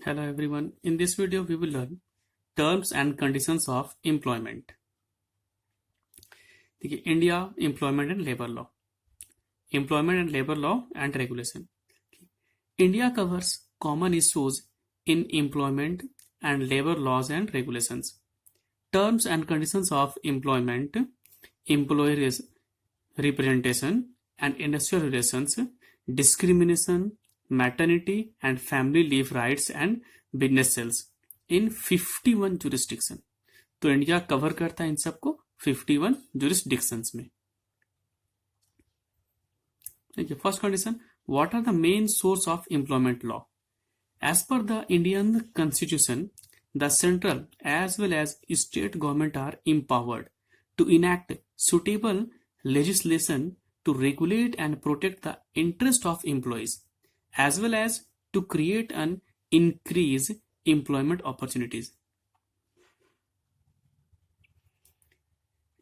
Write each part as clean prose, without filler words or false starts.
Hello everyone. In this video we will learn terms and conditions of employment. देखिए India employment and labour law and regulation. India covers common issues in employment and labor laws and regulations. Terms and conditions of employment, employee representation and industrial relations, discrimination, maternity and family leave rights and business sales in 51 jurisdiction. तो India cover करता है इन सबको 51 jurisdictions में. देखिए first condition, what are the main source of employment law? As per the Indian Constitution, the central as well as state government are empowered to enact suitable legislation to regulate and protect the interest of employees as well as to create and increase employment opportunities.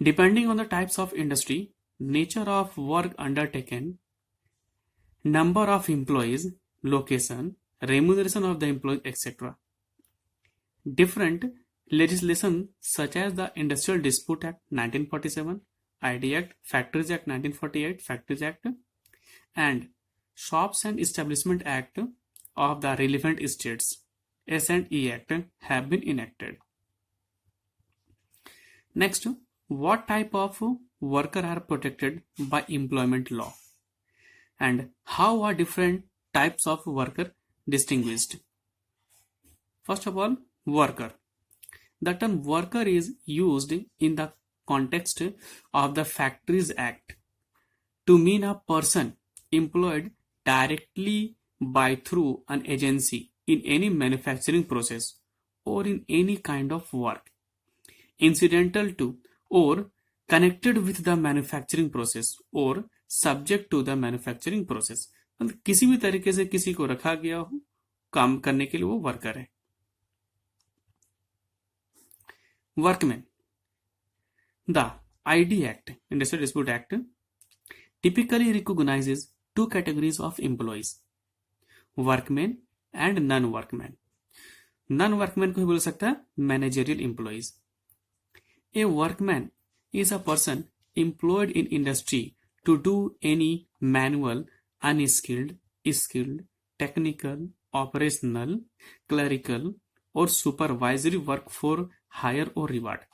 Depending on the types of industry, nature of work undertaken, number of employees, location, remuneration of the employees, etc. Different legislation such as the Industrial Dispute Act 1947, ID Act, Factories Act 1948, Factories Act, and Shops and Establishment Act of the relevant states, S&E Act, have been enacted. Next, what type of worker are protected by employment law and how are different types of worker distinguished? First of all, worker. The term worker is used in the context of the Factories Act to mean a person employed directly by through an agency in any manufacturing process or in any kind of work incidental to or connected with the manufacturing process or subject to the manufacturing process. मतलब किसी भी तरीके से किसी को रखा गया हो काम करने के लिए वो वर्कर है. Workman. The ID Act, Industrial Dispute Act, typically recognizes two categories of employees, workmen and non-workmen. Non-workmen को बोल सकता है managerial employees. A workman is a person employed in industry to do any manual, unskilled, skilled, technical, operational, clerical और supervisory work for hire और reward.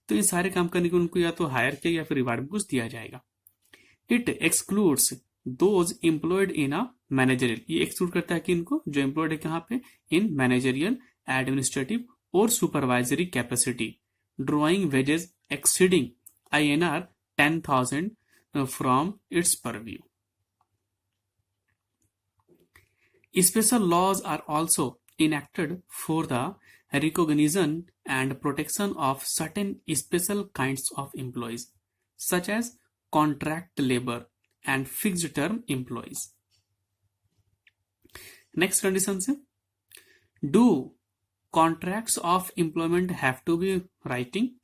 तो ये सारे काम करने के उनको या तो हायर किया या फिर रिवार्ड में कुछ दिया जाएगा. It excludes those employed in a managerial. ये एक्सक्लूड करता है कि इनको जो एम्प्लॉयड है कहाँ पे, इन मैनेजरियल, एडमिनिस्ट्रेटिव और supervisory capacity, drawing wages exceeding INR 10,000 from its purview. Special laws are also enacted for the recognition and protection of certain special kinds of employees, such as contract labor and fixed term employees. Next condition is, do contracts of employment have to be writing?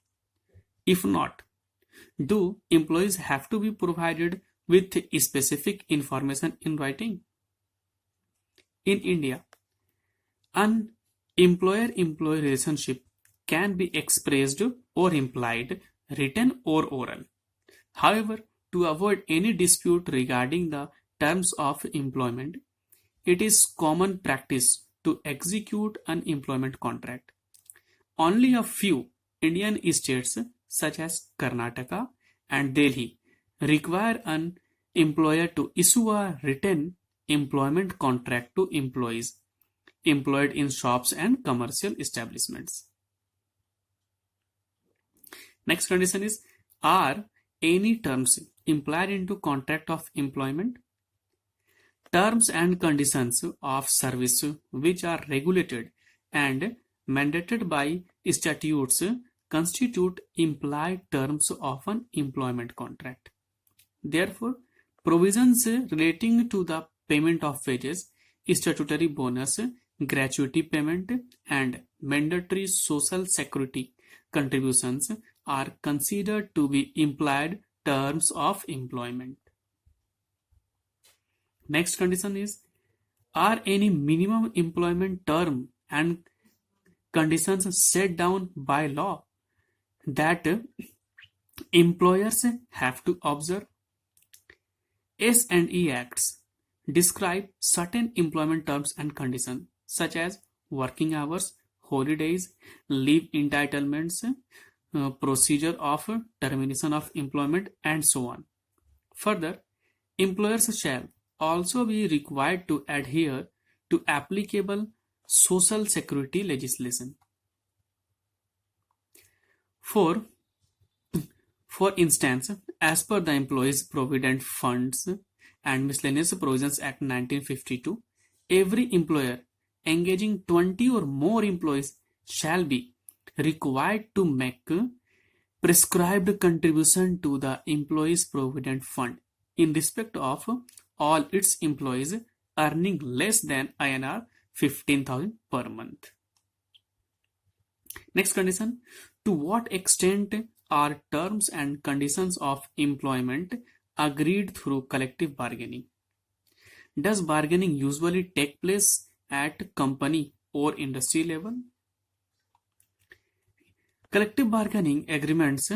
If not, do employees have to be provided with specific information in writing? In India, an employer-employee relationship can be expressed or implied, written or oral. However, to avoid any dispute regarding the terms of employment, it is common practice to execute an employment contract. Only a few Indian states such as Karnataka and Delhi require an employer to issue a written employment contract to employees employed in shops and commercial establishments. Next condition is, are any terms implied into contract of employment? Terms and conditions of service which are regulated and mandated by statutes constitute implied terms of an employment contract. Therefore, provisions relating to the payment of wages, statutory bonus, gratuity payment, and mandatory social security contributions are considered to be implied terms of employment. Next condition is, are any minimum employment term and conditions set down by law that employers have to observe. S&E Acts describe certain employment terms and conditions such as working hours, holidays, leave entitlements, procedure of termination of employment, and so on. Further, employers shall also be required to adhere to applicable social security legislation. For instance, as per the Employees Provident Funds and Miscellaneous Provisions Act 1952, every employer engaging 20 or more employees shall be required to make prescribed contribution to the Employees Provident Fund in respect of all its employees earning less than INR 15,000 per month. Next condition, to what extent are terms and conditions of employment agreed through collective bargaining? Does bargaining usually take place at company or industry level? Collective bargaining agreements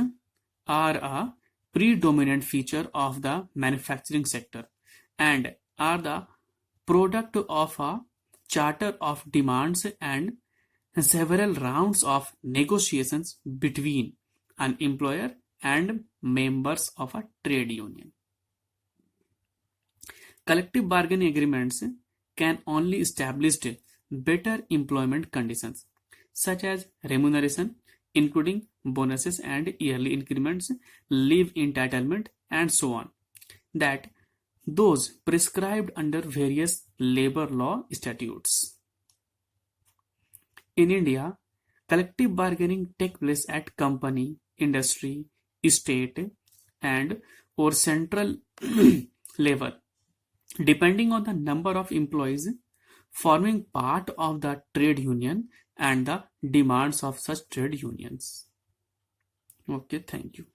are a predominant feature of the manufacturing sector and are the product of a charter of demands and several rounds of negotiations between an employer and members of a trade union. Collective bargaining agreements can only establish better employment conditions such as remuneration, including bonuses and yearly increments, leave entitlement, and so on, that those prescribed under various labor law statutes. In India, collective bargaining takes place at company, industry, state, and or central level, depending on the number of employees forming part of the trade union and the demands of such trade unions. Okay, thank you.